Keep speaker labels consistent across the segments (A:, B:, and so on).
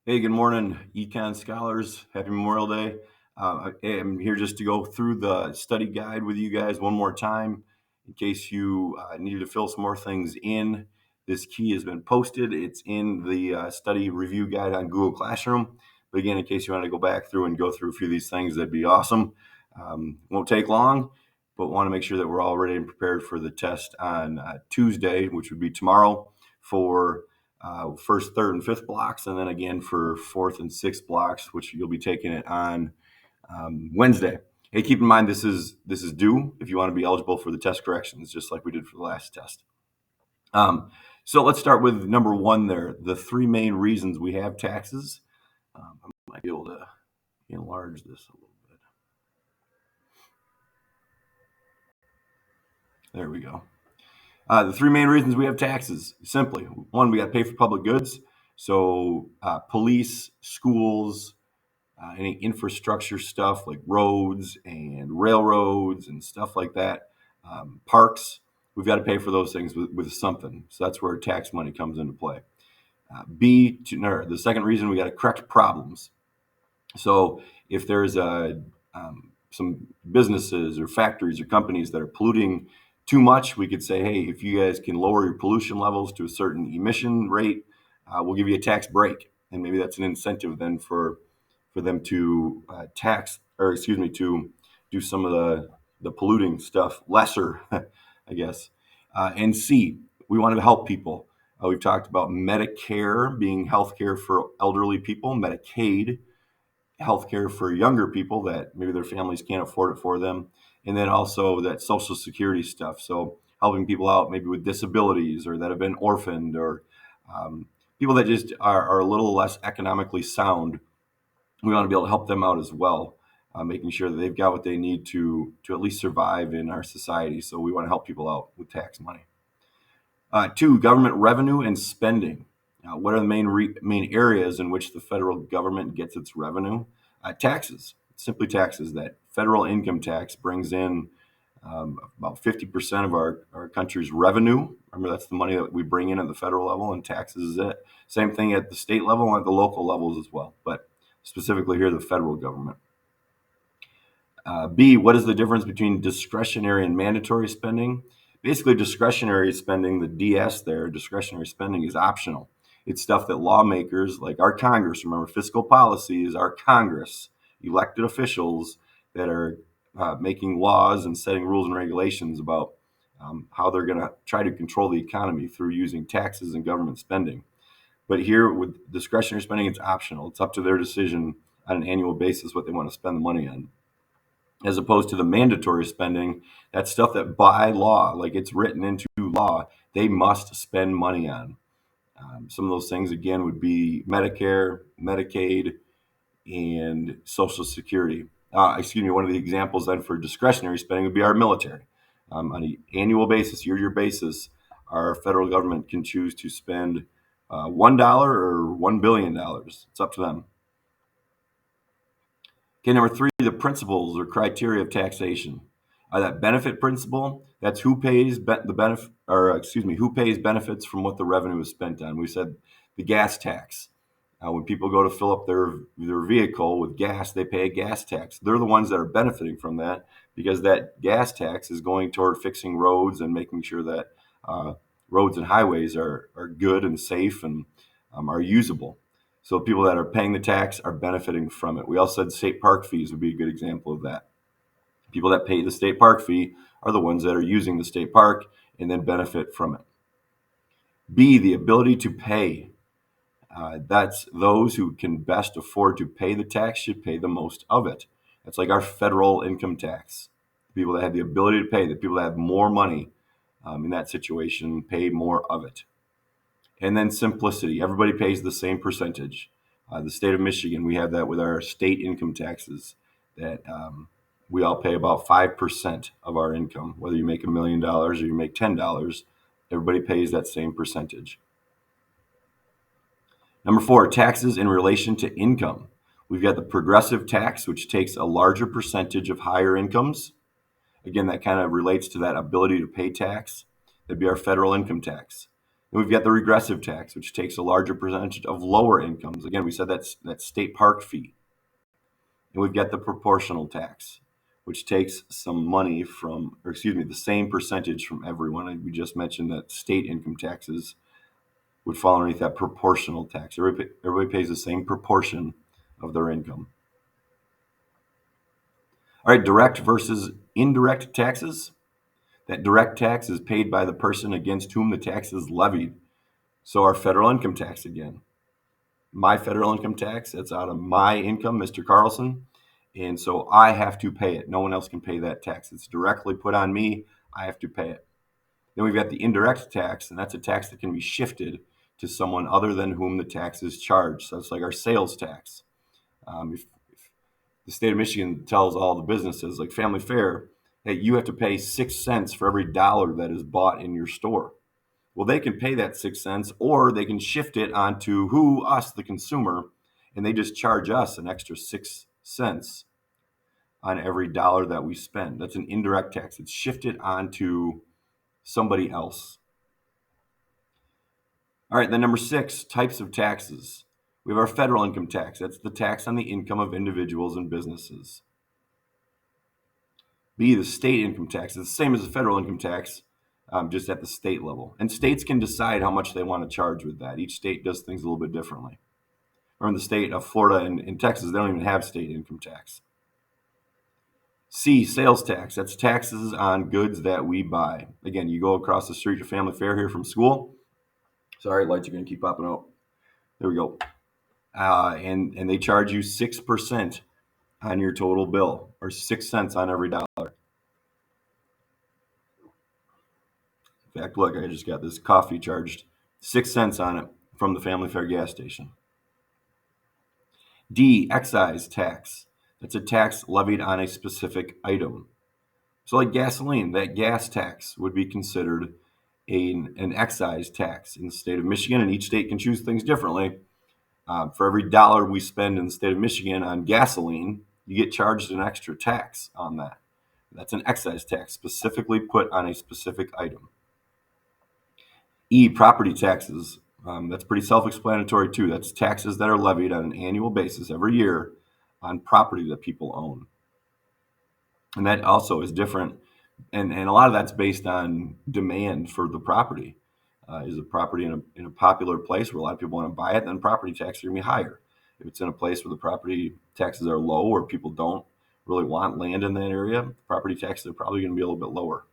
A: Hey, good morning, Econ scholars. Happy Memorial Day. I'm here just to go through the study guide with you guys one more time in case you needed to fill some more things in. This key has been posted. It's in the study review guide on Google Classroom. But again, in case you want to go back through and go through a few of these things, that'd be awesome. Won't take long, but want to make sure that we're all ready and prepared for the test on Tuesday, which would be tomorrow, for first, third, and fifth blocks, and then again for fourth and sixth blocks, which you'll be taking it on Wednesday. Hey, keep in mind this is due if you want to be eligible for the test corrections, just like we did for the last test. So let's start with number one there. The three main reasons we have taxes. I might be able to enlarge this a little bit. There we go. The three main reasons we have taxes, simply. One, we got to pay for public goods. So police, schools, any infrastructure stuff like roads and railroads and stuff like that, parks, we've got to pay for those things with something. So that's where tax money comes into play. The second reason, we got to correct problems. So if there's some businesses or factories or companies that are polluting too much, we could say, hey, if you guys can lower your pollution levels to a certain emission rate, we'll give you a tax break. And maybe that's an incentive then for them to to do some of the polluting stuff lesser, I guess. And C, we wanted to help people. We've talked about Medicare being healthcare for elderly people, Medicaid, healthcare for younger people that maybe their families can't afford it for them, and then also that Social Security stuff. So helping people out maybe with disabilities or that have been orphaned or people that just are a little less economically sound. We want to be able to help them out as well, making sure that they've got what they need to at least survive in our society. So we want to help people out with tax money. Two, government revenue and spending. What are the main areas in which the federal government gets its revenue? Taxes, simply taxes. That federal income tax brings in about 50% of our country's revenue. Remember, that's the money that we bring in at the federal level, and taxes is it. Same thing at the state level and at the local levels as well, but specifically here, the federal government. B, what is the difference between discretionary and mandatory spending? Basically, discretionary spending, the DS there, discretionary spending is optional. It's stuff that lawmakers, like our Congress, remember, fiscal policy is our Congress, elected officials that are making laws and setting rules and regulations about how they're going to try to control the economy through using taxes and government spending. But here with discretionary spending, it's optional. It's up to their decision on an annual basis what they want to spend the money on. As opposed to the mandatory spending, that's stuff that by law, like it's written into law, they must spend money on. Some of those things, again, would be Medicare, Medicaid, and Social Security. One of the examples then for discretionary spending would be our military. On an annual basis, year basis, our federal government can choose to spend $1 or $1 billion. It's up to them. Okay, number three, the principles or criteria of taxation. That benefit principle, that's who pays who pays benefits from what the revenue is spent on. We said the gas tax. When people go to fill up their vehicle with gas, they pay a gas tax. They're the ones that are benefiting from that because that gas tax is going toward fixing roads and making sure that roads and highways are good and safe and are usable. So people that are paying the tax are benefiting from it. We also said state park fees would be a good example of that. People that pay the state park fee are the ones that are using the state park and then benefit from it. B, the ability to pay. That's those who can best afford to pay the tax should pay the most of it. That's like our federal income tax. People that have the ability to pay, the people that have more money in that situation, pay more of it. And then simplicity. Everybody pays the same percentage. The state of Michigan, we have that with our state income taxes that we all pay about 5% of our income. Whether you make $1 million or you make $10, everybody pays that same percentage. Number four, taxes in relation to income. We've got the progressive tax, which takes a larger percentage of higher incomes. Again, that kind of relates to that ability to pay tax. That'd be our federal income tax. Then we've got the regressive tax, which takes a larger percentage of lower incomes. Again, we said that's state park fee. And we've got the proportional tax, which takes some money from, or excuse me, the same percentage from everyone. And we just mentioned that state income taxes would fall underneath that proportional tax. Everybody pays the same proportion of their income. All right, direct versus indirect taxes. That direct tax is paid by the person against whom the tax is levied. So our federal income tax again. My federal income tax, that's out of my income, Mr. Carlson. And so I have to pay it. No one else can pay that tax. It's directly put on me. I have to pay it. Then we've got the indirect tax, and that's a tax that can be shifted to someone other than whom the tax is charged. So it's like our sales tax. If the state of Michigan tells all the businesses, like Family Fare, hey, you have to pay 6 cents for every dollar that is bought in your store. Well, they can pay that 6 cents, or they can shift it onto us, the consumer, and they just charge us an extra 6 cents on every dollar that we spend. That's an indirect tax. It's shifted onto somebody else. All right, then number 6, types of taxes. We have our federal income tax. That's the tax on the income of individuals and businesses. B, the state income tax. It's the same as the federal income tax, just at the state level. And states can decide how much they want to charge with that. Each state does things a little bit differently. Or in the state of Florida and Texas, they don't even have state income tax. C, sales tax. That's taxes on goods that we buy. Again, you go across the street to Family Fare here from school. Sorry, lights are going to keep popping out. There we go. And they charge you 6% on your total bill, or 6 cents on every dollar. In fact, look, I just got this coffee charged 6 cents on it from the Family Fare gas station. D, excise tax. That's a tax levied on a specific item. So like gasoline, that gas tax would be considered an excise tax in the state of Michigan, and each state can choose things differently. For every dollar we spend in the state of Michigan on gasoline, you get charged an extra tax on that. That's an excise tax specifically put on a specific item. E, property taxes. That's pretty self-explanatory too. That's taxes that are levied on an annual basis every year on property that people own. And that also is different. And a lot of that's based on demand for the property. Is a property in a popular place where a lot of people want to buy it, then property taxes are going to be higher. If it's in a place where the property taxes are low or people don't really want land in that area, property taxes are probably going to be a little bit lower.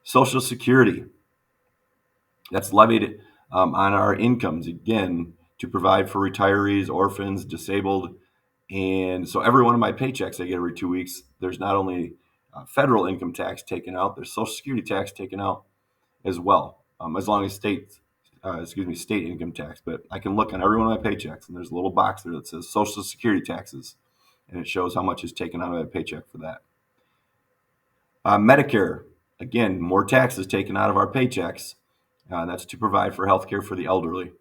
A: Social Security. That's levied on our incomes, again, to provide for retirees, orphans, disabled. And so every one of my paychecks I get every 2 weeks, there's not only federal income tax taken out, there's Social Security tax taken out as well, as long as state income tax. But I can look on every one of my paychecks, and there's a little box there that says Social Security taxes, and it shows how much is taken out of my paycheck for that. Medicare, again, more taxes taken out of our paychecks. That's to provide for health care for the elderly.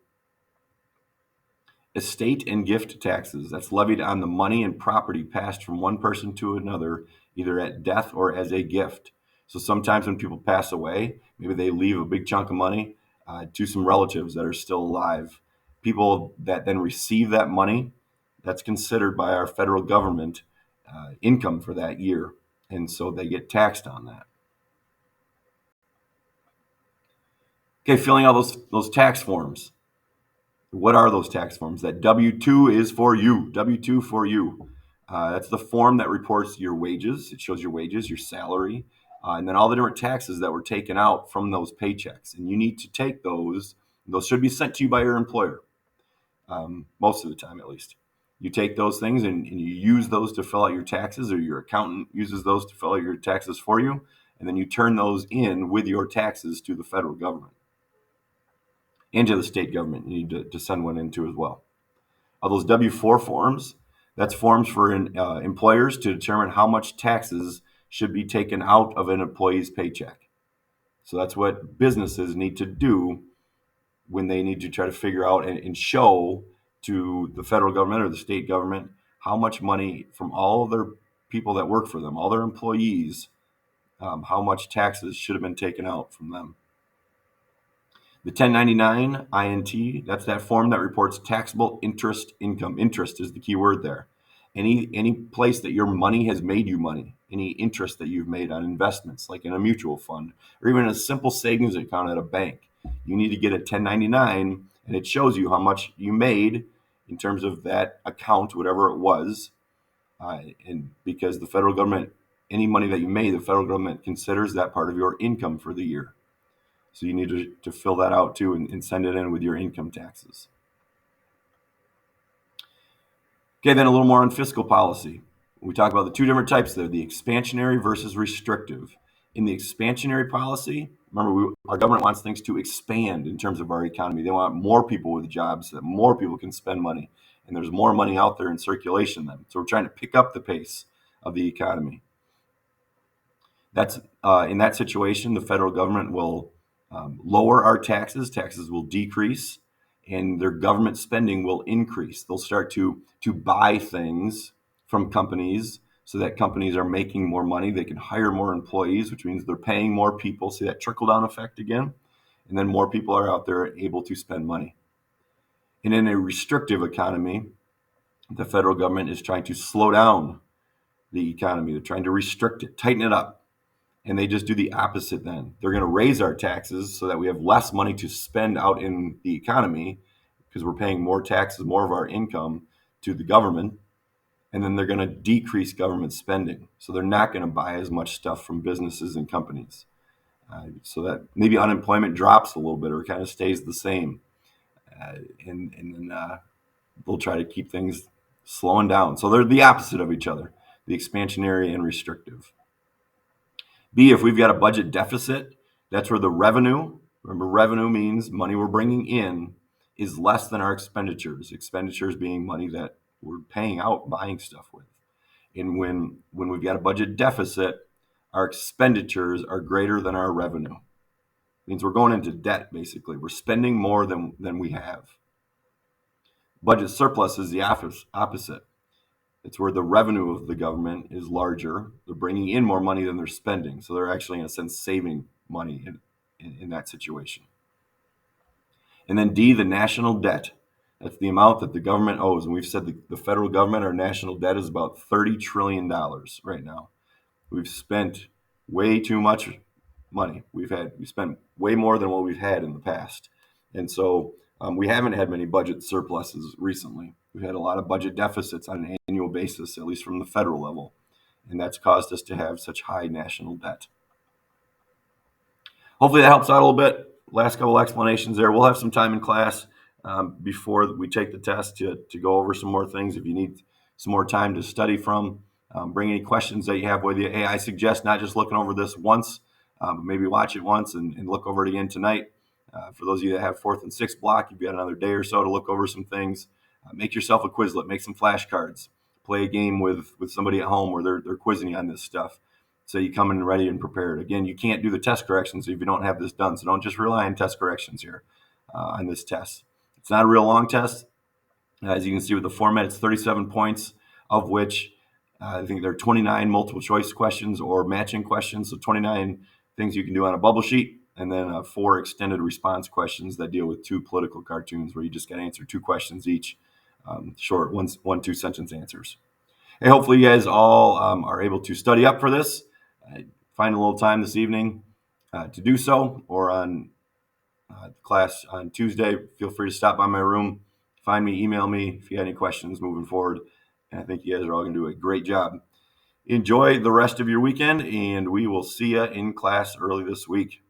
A: Estate and gift taxes. That's levied on the money and property passed from one person to another, either at death or as a gift. So sometimes when people pass away, maybe they leave a big chunk of money to some relatives that are still alive. People that then receive that money, that's considered by our federal government income for that year. And so they get taxed on that. Okay, filling out those tax forms. What are those tax forms? That W-2 is for you. W-2 for you. That's the form that reports your wages. It shows your wages, your salary, and then all the different taxes that were taken out from those paychecks. And you need to take those. Those should be sent to you by your employer, most of the time at least. You take those things and you use those to fill out your taxes, or your accountant uses those to fill out your taxes for you, and then you turn those in with your taxes to the federal government. And to the state government, you need to send one into as well. Those W-4 forms, that's forms for employers to determine how much taxes should be taken out of an employee's paycheck. So that's what businesses need to do when they need to try to figure out and show to the federal government or the state government how much money from all of their people that work for them, all their employees, how much taxes should have been taken out from them. The 1099 INT, that's that form that reports taxable interest income. Interest is the key word there. Any place that your money has made you money, any interest that you've made on investments, like in a mutual fund or even a simple savings account at a bank, you need to get a 1099, and it shows you how much you made in terms of that account, whatever it was. And because the federal government, any money that you made, the federal government considers that part of your income for the year. So you need to fill that out too and send it in with your income taxes. Okay, then a little more on fiscal policy. We talk about the two different types there, the expansionary versus restrictive. In the expansionary policy, remember, our government wants things to expand in terms of our economy. They want more people with jobs so that more people can spend money. And there's more money out there in circulation then. So we're trying to pick up the pace of the economy. That's in that situation, the federal government will lower our taxes. Taxes will decrease, and their government spending will increase. They'll start to buy things from companies so that companies are making more money. They can hire more employees, which means they're paying more people. See that trickle-down effect again? And then more people are out there able to spend money. And in a restrictive economy, the federal government is trying to slow down the economy. They're trying to restrict it, tighten it up. And they just do the opposite then. They're going to raise our taxes so that we have less money to spend out in the economy because we're paying more taxes, more of our income to the government. And then they're going to decrease government spending. So they're not going to buy as much stuff from businesses and companies. So that maybe unemployment drops a little bit or kind of stays the same. And then they'll try to keep things slowing down. So they're the opposite of each other, the expansionary and restrictive. B, if we've got a budget deficit, that's where the revenue, remember revenue means money we're bringing in, is less than our expenditures. Expenditures being money that we're paying out, buying stuff with. And when we've got a budget deficit, our expenditures are greater than our revenue. It means we're going into debt, basically. We're spending more than we have. Budget surplus is the opposite. It's where the revenue of the government is larger. They're bringing in more money than they're spending. So they're actually, in a sense, saving money in that situation. And then D, the national debt. That's the amount that the government owes. And we've said the federal government, our national debt is about $30 trillion right now. We've spent way too much money. We spent way more than what we've had in the past. And so we haven't had many budget surpluses recently. We've had a lot of budget deficits on an annual basis, at least from the federal level. And that's caused us to have such high national debt. Hopefully that helps out a little bit. Last couple explanations there. We'll have some time in class before we take the test to go over some more things. If you need some more time to study from, bring any questions that you have with you. Hey, I suggest not just looking over this once, but maybe watch it once and look over it again tonight. For those of you that have 4th and 6th block, you've got another day or so to look over some things. Make yourself a Quizlet. Make some flashcards. Play a game with somebody at home where they're quizzing you on this stuff. So you come in ready and prepared. Again, you can't do the test corrections if you don't have this done. So don't just rely on test corrections here on this test. It's not a real long test. As you can see with the format, it's 37 points, of which I think there are 29 multiple choice questions or matching questions. So 29 things you can do on a bubble sheet, and then 4 extended response questions that deal with 2 political cartoons where you just got to answer 2 questions each, short 1-2 sentence answers. Hey, hopefully you guys all are able to study up for this. Find a little time this evening to do so, or on class on Tuesday. Feel free to stop by my room, find me, email me if you have any questions moving forward. And I think you guys are all going to do a great job. Enjoy the rest of your weekend, and we will see you in class early this week.